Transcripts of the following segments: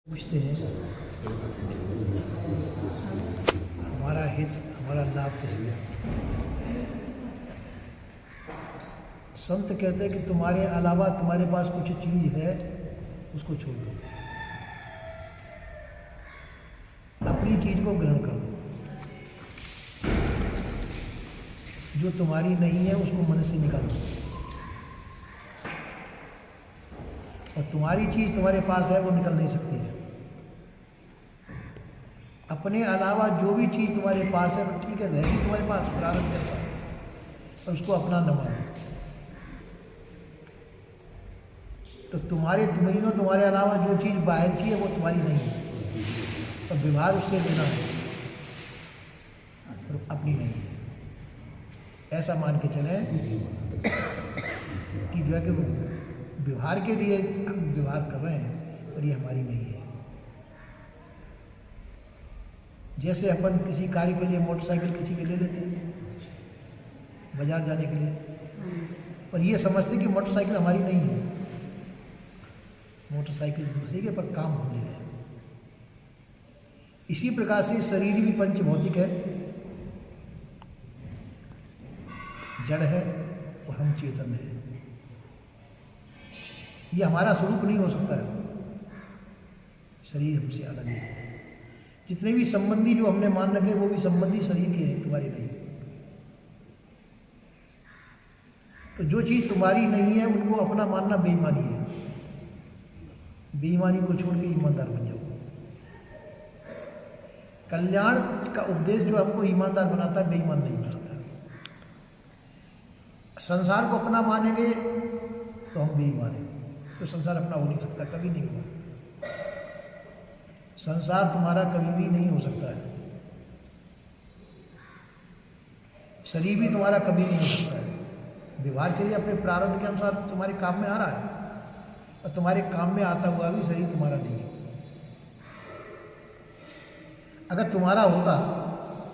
पूछते हैं हमारा हित, हमारा लाभ किसमें है। संत कहते हैं कि तुम्हारे अलावा तुम्हारे पास कुछ चीज़ है उसको छोड़ दो, अपनी चीज़ को ग्रहण कर दो, जो तुम्हारी नहीं है उसको मन से निकाल दो, और तुम्हारी चीज़ तुम्हारे पास है वो निकल नहीं सकती है। अपने अलावा जो भी चीज़ तुम्हारे पास है वो ठीक है रहेगी तुम्हारे पास प्रारब्ध के अनुसार, और उसको अपना न मानो। तो तुम्हारे तुम्हें हो, तुम्हारे अलावा जो चीज़ बाहर की है वो तुम्हारी नहीं है, और व्यवहार उससे लेना है, और अपनी नहीं है। ऐसा मान के चले कि जो है कि व्यवहार के लिए हम व्यवहार कर रहे हैं और ये हमारी नहीं है। जैसे अपन किसी कार्य के लिए मोटरसाइकिल किसी के ले लेते हैं बाजार जाने के लिए, और ये समझते कि मोटरसाइकिल हमारी नहीं है, मोटरसाइकिल दूसरे के पर काम हम ले रहे हैं। इसी प्रकार से शरीर भी पंच भौतिक है, जड़ है और हम चेतन है। ये हमारा स्वरूप नहीं हो सकता है, शरीर हमसे अलग है। जितने भी संबंधी जो हमने मान रखे वो भी संबंधी शरीर के हैं, तुम्हारी नहीं। तो जो चीज़ तुम्हारी नहीं है उनको अपना मानना बेईमानी है। बेईमानी को छोड़ के ईमानदार बन जाओ। कल्याण का उपदेश जो हमको ईमानदार बनाता है, बेईमान नहीं बनाता। संसार को अपना मानेंगे तो हम बेईमान हैं, तो संसार अपना हो नहीं सकता, कभी नहीं होगा। संसार तुम्हारा कभी भी नहीं हो सकता है, शरीर भी तुम्हारा कभी नहीं हो सकता है। व्यवहार के लिए अपने प्रारब्ध के अनुसार तुम्हारे काम में आ रहा है, और तुम्हारे काम में आता हुआ भी शरीर तुम्हारा नहीं है। अगर तुम्हारा होता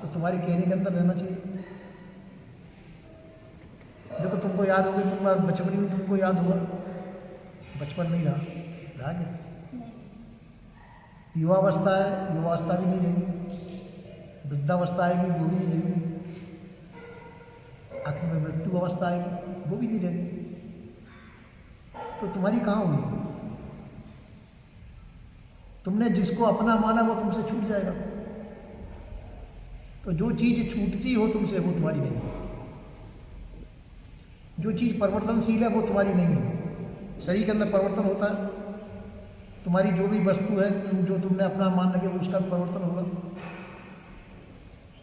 तो तुम्हारे कहने के अंदर रहना चाहिए। देखो तुमको याद होगी, तुम्हारा बचपन में तुमको याद होगा, बचपन नहीं रहा क्या? युवावस्था है, युवावस्था भी नहीं रहेगी। वृद्धावस्था आएगी, वो भी नहीं रहेगी। आखिर में मृत्यु अवस्था आएगी, वो भी नहीं रहेगी। तो तुम्हारी कहाँ हुई? तुमने जिसको अपना माना वो तुमसे छूट जाएगा। तो जो चीज़ छूटती हो तुमसे वो तुम्हारी नहीं है। जो चीज़ परिवर्तनशील है वो तुम्हारी नहीं है। शरीर के अंदर परिवर्तन होता है, तुम्हारी जो भी वस्तु है जो तुमने अपना मान रखे उसका परिवर्तन होगा,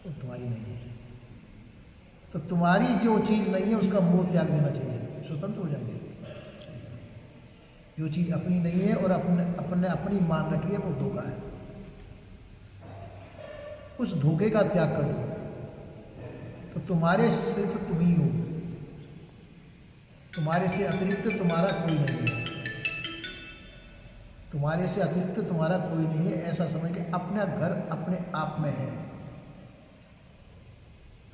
तो तुम्हारी नहीं है। तो तुम्हारी जो चीज़ नहीं है उसका मोह त्याग देना चाहिए, स्वतंत्र हो जाएंगे। जो चीज़ अपनी नहीं है और अपनी मान रखी है वो धोखा है, उस धोखे का त्याग कर दो। तो तुम्हारे सिर्फ तुम ही हो, तुम्हारे से अतिरिक्त तुम्हारा कोई नहीं है। तुम्हारे से अतिरिक्त तुम्हारा कोई नहीं है, ऐसा समझ के अपना घर अपने आप में है।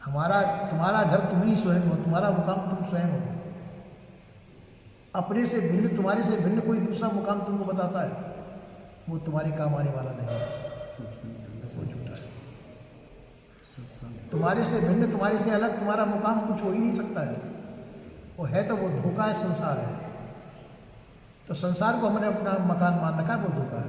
तुम्हारा घर तुम ही स्वयं हो, तुम्हारा मुकाम तुम स्वयं हो। अपने से भिन्न, तुम्हारे से भिन्न कोई दूसरा मुकाम तुमको बताता है, वो तुम्हारे काम आने वाला नहीं है, वो झूठा है। तुम्हारे से भिन्न, तुम्हारे से अलग तुम्हारा मुकाम कुछ हो ही नहीं सकता है। वो है तो वो धोखा है, संसार है। तो संसार को हमने अपना मकान मान रखा, वो धोखा है।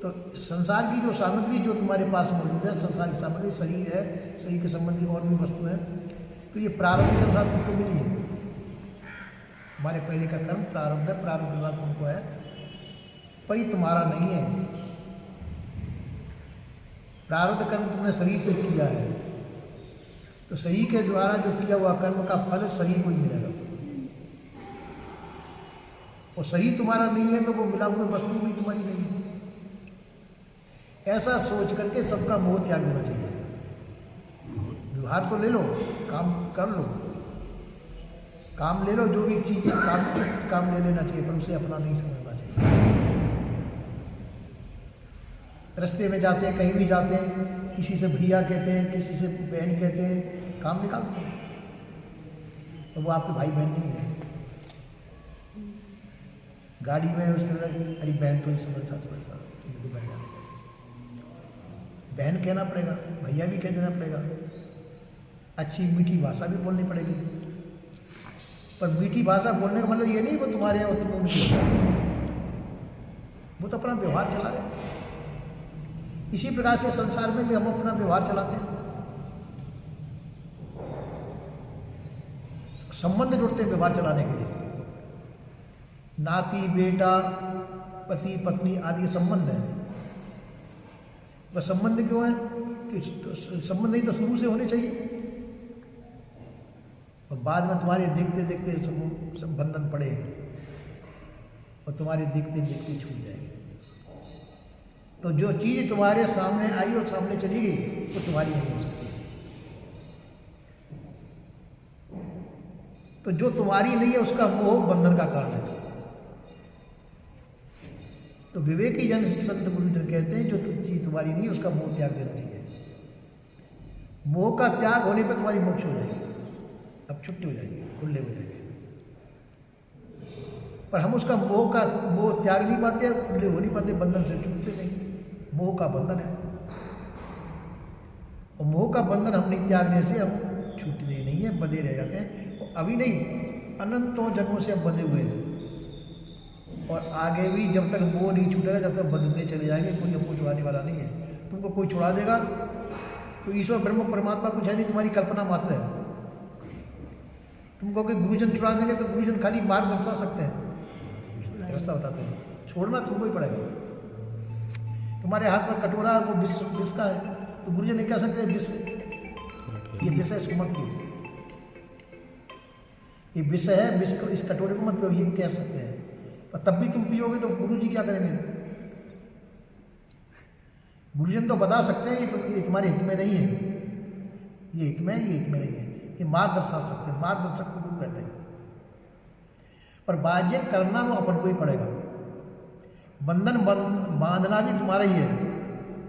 तो संसार की जो सामग्री जो तुम्हारे पास मौजूद है, संसार की सामग्री शरीर है, शरीर के संबंधी और भी वस्तु है, तो ये प्रारब्ध के अनुसार तुमको मिली है। हमारे पहले का कर्म प्रारब्ध है, प्रारब्ध के अनुसार तुमको है, पर ये तुम्हारा नहीं है। प्रारब्ध कर्म तुमने शरीर से किया है, तो शरीर के द्वारा जो किया हुआ कर्म का फल शरीर को ही मिलेगा। और शरीर तुम्हारा नहीं है तो वो मिला हुए वस्तु भी तुम्हारी नहीं है। ऐसा सोच करके सबका मोह त्याग देना चाहिए। व्यवहार तो ले लो, काम कर लो, काम ले लो, जो भी चीज़ काम ले लेना चाहिए, पर उसे अपना नहीं समझना चाहिए। रास्ते में जाते हैं, कहीं भी जाते हैं, किसी से भैया कहते हैं, किसी से बहन कहते हैं, काम निकालते हैं, तो वो आपके भाई बहन नहीं है। गाड़ी में उस तरह अरे बहन तो नहीं समझता, थोड़ा सा मेरे को बैठ जाने का, बहन कहना पड़ेगा, भैया भी कह देना पड़ेगा, अच्छी मीठी भाषा भी बोलनी पड़ेगी। पर मीठी भाषा बोलने का मतलब ये नहीं वो तुम्हारे यहाँ तुम उनकी, वो तो अपना व्यवहार चला रहे हैं। इसी प्रकार से संसार में भी हम अपना व्यवहार चलाते हैं, संबंध जोड़ते हैं व्यवहार चलाने के लिए। नाती बेटा, पति पत्नी आदि संबंध है। वह संबंध क्यों है कि तो संबंध नहीं तो शुरू से होने चाहिए, और बाद में तुम्हारे देखते देखते सब बंधन पड़े और तुम्हारे देखते देखते छूट जाएगी। तो जो चीज़ तुम्हारे सामने आई और सामने चली गई वो तुम्हारी नहीं हो सकती। तो जो तुम्हारी नहीं है उसका मोह बंधन का कारण है। तो विवेकी जन संत गुरुजन कहते हैं जो चीज तुम्हारी नहीं है उसका मोह त्याग देना चाहिए। मोह का त्याग होने पर तुम्हारी मोक्ष हो जाएगी, अब छुट्टी हो जाएगी, खुले हो जाएंगे। पर हम उसका मोह त्याग नहीं पाते, खुले हो नहीं पाते, बंधन से छूटते नहीं। मोह का बंधन है, और मोह का बंधन हम नहीं त्यागने से हम छूटते नहीं है, बंधे रह जाते हैं। अभी नहीं, अनंतों जन्मों से हम बंधे हुए हैं, और आगे भी जब तक मोह नहीं छूटेगा जब तक बंधते चले जाएंगे। कोई हमको छुड़ाने वाला नहीं है। तुमको कोई छुड़ा देगा तो ईश्वर ब्रह्म परमात्मा कुछ है नहीं, तुम्हारी कल्पना मात्र है। तुमको कोई गुरुजन छुड़ा देंगे तो गुरुजन खाली मार्ग दर्शा सकते हैं, रास्ता बताते हैं, छोड़ना तुमको ही पड़ेगा। तुम्हारे हाथ में कटोरा वो विष का है तो गुरुजन नहीं कह सकते विष, ये विष है, इसको मत पियो, ये विष है, विष को इस कटोरे को मत पियो, ये कह सकते हैं। पर तब भी तुम पियोगे तो गुरुजी क्या करेंगे? गुरुजन तो बता सकते हैं ये तुम्हारे हित में नहीं है, ये हित में है, ये हित में नहीं है, ये मार्ग दर्शा सकते हैं, मार्गदर्शक को गुरु कहते हैं। पर बाध्य करना वो अपन को ही पड़ेगा। बंधन बांधना भी तुम्हारा ही है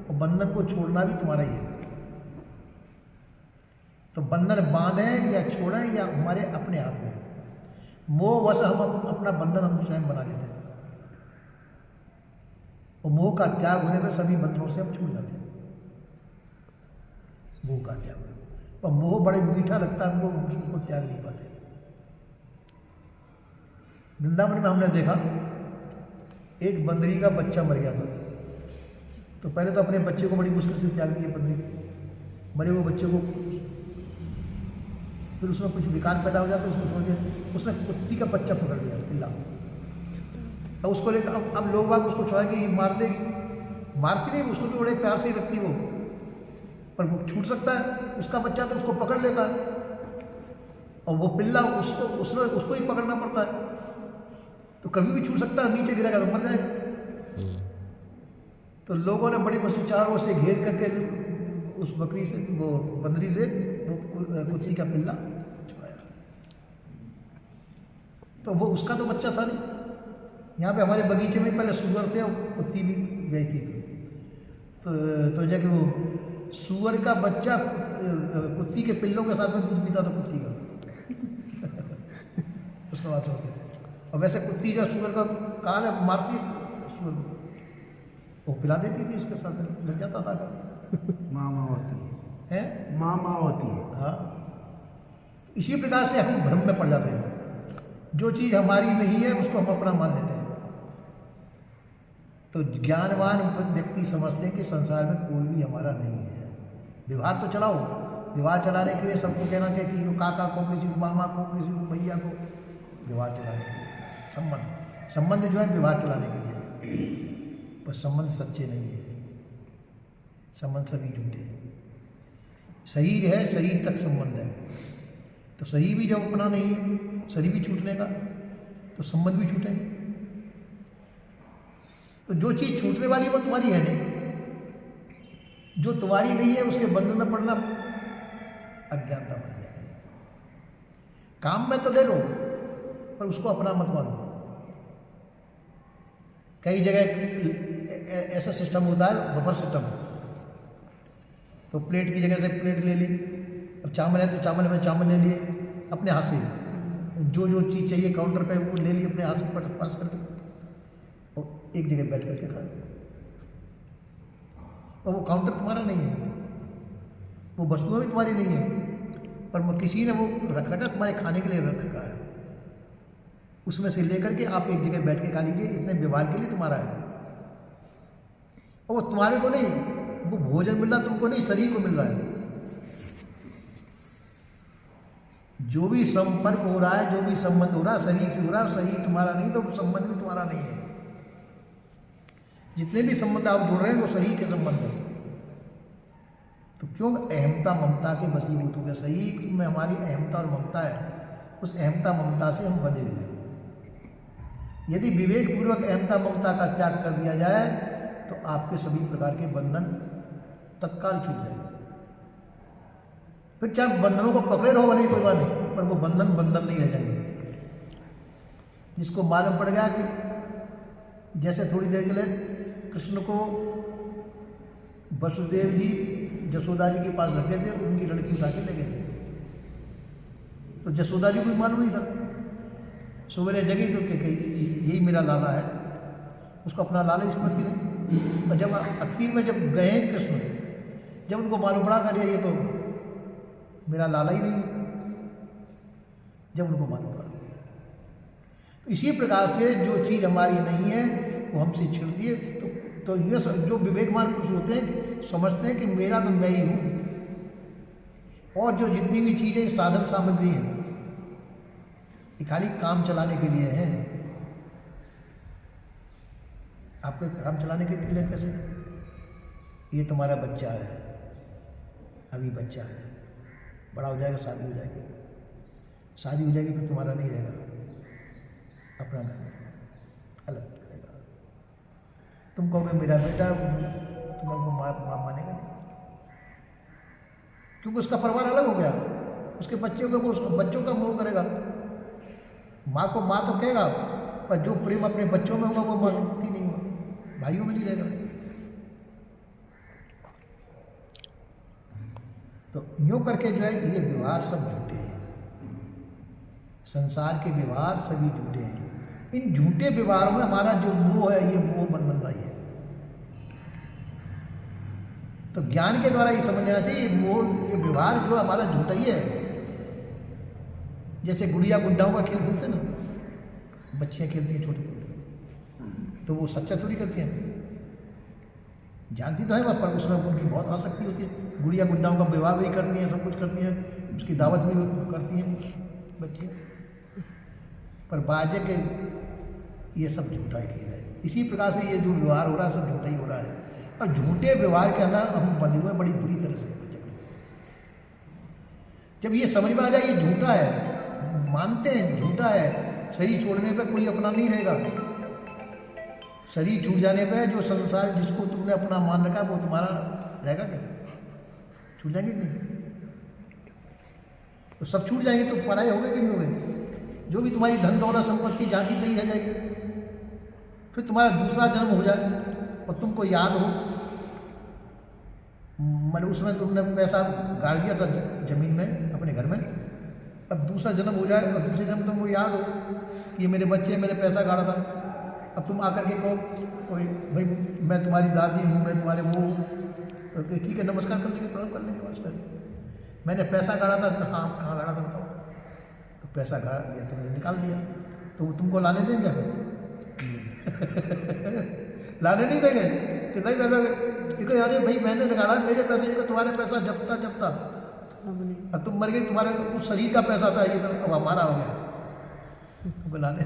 और बंधन को छोड़ना भी तुम्हारा ही है। तो बंधन बांधे या छोड़े या हमारे अपने हाथ में। मोह वश हम अपना बंधन हम स्वयं बना लेते हैं, और मोह का त्याग होने पर सभी बंधनों से हम छूट जाते हैं। मोह का त्याग, पर मोह बड़े मीठा लगता है हमको, उसको त्याग नहीं पाते। वृंदावन में हमने देखा एक बंदरी का बच्चा मर गया था, तो पहले तो अपने बच्चे को बड़ी मुश्किल से त्याग दिया बंदरी, मरे हुए बच्चे को। फिर उसमें कुछ विकार पैदा हो जाता है, उसको छोड़ दिया। उसने कुत्ती का बच्चा पकड़ लिया, पिल्ला, अब उसको लेकर अब लोग बाग उसको छोड़ा कि मार देगी, मारती नहीं, उसको भी बड़े प्यार से ही रखती वो, पर वो छूट सकता है। उसका बच्चा तो उसको पकड़ लेता है, और वो पिल्ला उसको ही पकड़ना पड़ता है, तो कभी भी छूट सकता है, नीचे गिरेगा तो मर जाएगा। तो लोगों ने बड़ी मछली चारों से घेर करके उस बकरी से, वो बंदरी से वो कुत्ती का पिल्ला छुड़ाया। तो वो उसका तो बच्चा था नहीं। यहाँ पे हमारे बगीचे में पहले सुअर थे और कुत्ती भी गई थी, तो जब वो सुअर का बच्चा कुत्ती के पिल्लों के साथ में दूध पीता था कुत्ती का उसका वास हो गया। और वैसे कुत्ती जो सुअर का काल है मारती है सुअर को, वो पिला देती थी, उसके साथ में लग जाता था। माँ होती है, माँ होती है। हाँ, इसी प्रकार से हम भ्रम में पड़ जाते हैं। जो चीज़ हमारी नहीं है उसको हम अपना मान लेते हैं। तो ज्ञानवान व्यक्ति समझते हैं कि संसार में कोई भी हमारा नहीं है। व्यवहार तो चलाओ, व्यवहार चलाने के लिए सबको कहना कि किसी को काका को, किसी को मामा को, किसी को भैया को, व्यवहार चलाने के लिए संबंध जो है व्यवहार चलाने के लिए, पर संबंध सच्चे नहीं है, संबंध सभी झूठे हैं। शरीर है, शरीर तक संबंध है, तो शरीर भी जब अपना नहीं है, शरीर भी छूटने का, तो संबंध भी छूटेंगे। तो जो चीज़ छूटने वाली है वो तुम्हारी है नहीं, जो तुम्हारी नहीं है उसके बंधन में पड़ना अज्ञानता बन जाती है। काम में तो ले लो पर उसको अपना मत मानो। कई जगह ऐसा सिस्टम होता है, बफर सिस्टम, तो प्लेट की जगह से प्लेट ले ली, अब चावल है तो चावल में चावल ले लिए अपने हाथ से, जो जो चीज़ चाहिए काउंटर पे वो ले ली अपने हाथ से पास कर ली। एक जगह बैठ करके खा लो। और वो काउंटर तुम्हारा नहीं है, वो वस्तुएं भी तुम्हारी नहीं है, पर वो किसी ने वो रख रखा, तुम्हारे खाने के लिए रख रखा है। उसमें से लेकर के आप एक जगह बैठ के खा लीजिए, इसने व्यवहार के लिए तुम्हारा है। और वो तुम्हारे को नहीं, वो भोजन मिल रहा तुमको नहीं, शरीर को मिल रहा है। जो भी संपर्क हो रहा है, जो भी संबंध हो रहा है शरीर से हो रहा है, शरीर तुम्हारा नहीं तो संबंध भी तुम्हारा नहीं है। जितने भी संबंध आप जोड़ रहे हैं वो शरीर के संबंध है। तो क्यों अहमता ममता के वशीभूत हो गए? शरीर में हमारी अहमता और ममता है, उस अहमता ममता से हम बंधे हुए हैं। यदि विवेक पूर्वक अहमता ममता का त्याग कर दिया जाए तो आपके सभी प्रकार के बंधन तत्काल छूट जाएंगे। फिर चाहे बंधनों को पकड़े रहो भले कोई बात नहीं, पर वो बंधन बंधन नहीं रह जाएंगे। जिसको मालूम पड़ गया कि जैसे थोड़ी देर के लिए कृष्ण को वसुदेव जी जसोदा जी के पास रखे थे, उनकी लड़की उठा के ले गए थे, तो जसोदा जी को मालूम नहीं था। सवेरे जगी तो यही मेरा लाला है, उसको अपना लाला ही समझती रही। और जब आखिर में जब गए कृष्ण, जब उनको मालूम पड़ा कर ये तो मेरा लाला ही नहीं, जब उनको मालूम पड़ा। तो इसी प्रकार से जो चीज़ हमारी नहीं है वो हमसे छिड़ती है। तो ये जो विवेकवान पुरुष होते हैं समझते हैं कि मेरा तो मैं ही हूँ, और जो जितनी भी चीज़ें साधन सामग्री है ये खाली काम चलाने के लिए है। आपको काम चलाने के लिए कैसे? ये तुम्हारा बच्चा है, अभी बच्चा है, बड़ा हो जाएगा, शादी हो जाएगी, शादी हो जाएगी फिर तुम्हारा नहीं रहेगा, अपना घर अलग रहेगा। तुम कहोगे मेरा बेटा, तुम्हारे माँ मानेगा नहीं, क्योंकि उसका परिवार अलग हो गया, उसके बच्चे हो गए, वो उसको बच्चों का मोह करेगा। माँ को माँ तो कहेगा, पर जो प्रेम अपने बच्चों में होगा वो माँ की नहीं होगा, भाइयों में नहीं रहेगा। तो यूँ करके जो है ये व्यवहार सब झूठे हैं, संसार के व्यवहार सभी झूठे हैं। इन झूठे व्यवहारों में हमारा जो मोह है, ये मोह बंधनदायी है। तो ज्ञान के द्वारा ये समझ लेना चाहिए ये व्यवहार जो हमारा झूठा ही है। जैसे गुड़िया गुड्डाओं का खेल खेलते हैं ना, बच्चियाँ खेलती हैं छोटी छोटी, तो वो सच्चा चोरी करती हैं, जानती तो है पर उसमें उनकी बहुत आसक्ति होती है। गुड़िया गुड्डाओं का विवाह भी करती हैं, सब कुछ करती हैं, उसकी दावत भी करती हैं बच्चियाँ, पर बाजे के ये सब झूठा ही खेल है। इसी प्रकार से ये जो व्यवहार हो रहा है सब झूठा ही हो रहा है, और झूठे व्यवहार के अंदर हम बंधे हुए बड़ी बुरी तरह से। जब ये समझ में आ जाए ये झूठा है, मानते हैं झूठा है, शरीर छोड़ने पे कोई अपना नहीं रहेगा। शरीर छूट जाने पे जो संसार जिसको तुमने अपना मान रखा वो तुम्हारा रहेगा क्या? छूट जाएंगे कि नहीं? तो सब छूट जाएंगे तो पराये हो गए कि नहीं हो गए? जो भी तुम्हारी धन दौलत संपत्ति जहाँ की तहीं रह जाएगी। फिर तुम्हारा दूसरा जन्म हो जाए और तुमको याद हो, मैंने उसमें तुमने पैसा गाड़ दिया था जमीन में अपने घर में, अब दूसरा जन्म हो जाए और दूसरे जन्म तुमको याद हो कि ये मेरे बच्चे मैंने पैसा गाड़ा था। अब तुम आकर के कहो कोई भाई मैं तुम्हारी दादी हूँ, मैं तुम्हारे वो हूँ, तो ठीक है नमस्कार कर लेंगे, प्रणाम कर लेंगे, बस कर। मैंने पैसा गाड़ा था, हाँ कहाँ गाड़ा था बताओ, तो पैसा गाड़ दिया तुमने, निकाल दिया, तो वो तुमको लाने देंगे? लाने नहीं देंगे। कितना ही पैसा, अरे भाई मैंने निकाला मेरे पैसे, तुम्हारे पैसा जब था अब तुम मर गई, तुम्हारे उस शरीर का पैसा था, ये तो अब हमारा हो गया, तुमको लाने।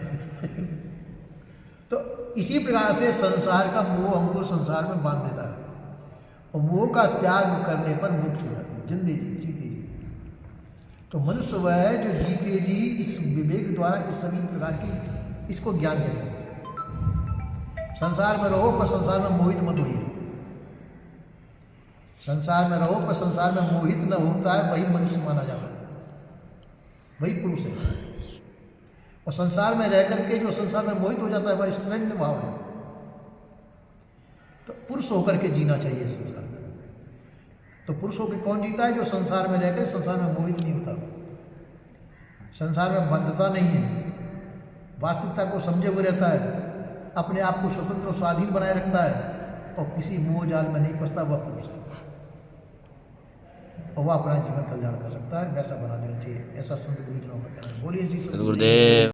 तो इसी प्रकार से संसार का मोह हमको संसार में बांध देता है, और मोह का त्याग करने पर मोक्ष हो जाती है, जिंदगी जीते जी। तो मनुष्य वह है जो जीते जी इस विवेक द्वारा इस सभी प्रकार की, इसको ज्ञान कहते हैं। संसार में रहो पर संसार में मोहित मत होइए। संसार में रहो पर संसार में मोहित न होता है, वही मनुष्य माना जाता है, वही पुरुष है। और संसार में रह करके जो संसार में मोहित हो जाता है वह स्त्रैण भाव है। तो पुरुष होकर के जीना चाहिए संसार में। तो पुरुष होकर कौन जीता है? जो संसार में रहकर संसार में मोहित नहीं होता, संसार में बंधता नहीं है, वास्तविकता को समझे हुए रहता है, अपने आप को स्वतंत्र और स्वाधीन बनाए रखता है और किसी मोह जाल में नहीं फंसता, वह पुरुष है और वह अपना जीवन कल्याण कर सकता है। वैसा बना देना चाहिए, ऐसा संत गुरुजनों का कहना है। बोलिए जी सद्गुरुदेव।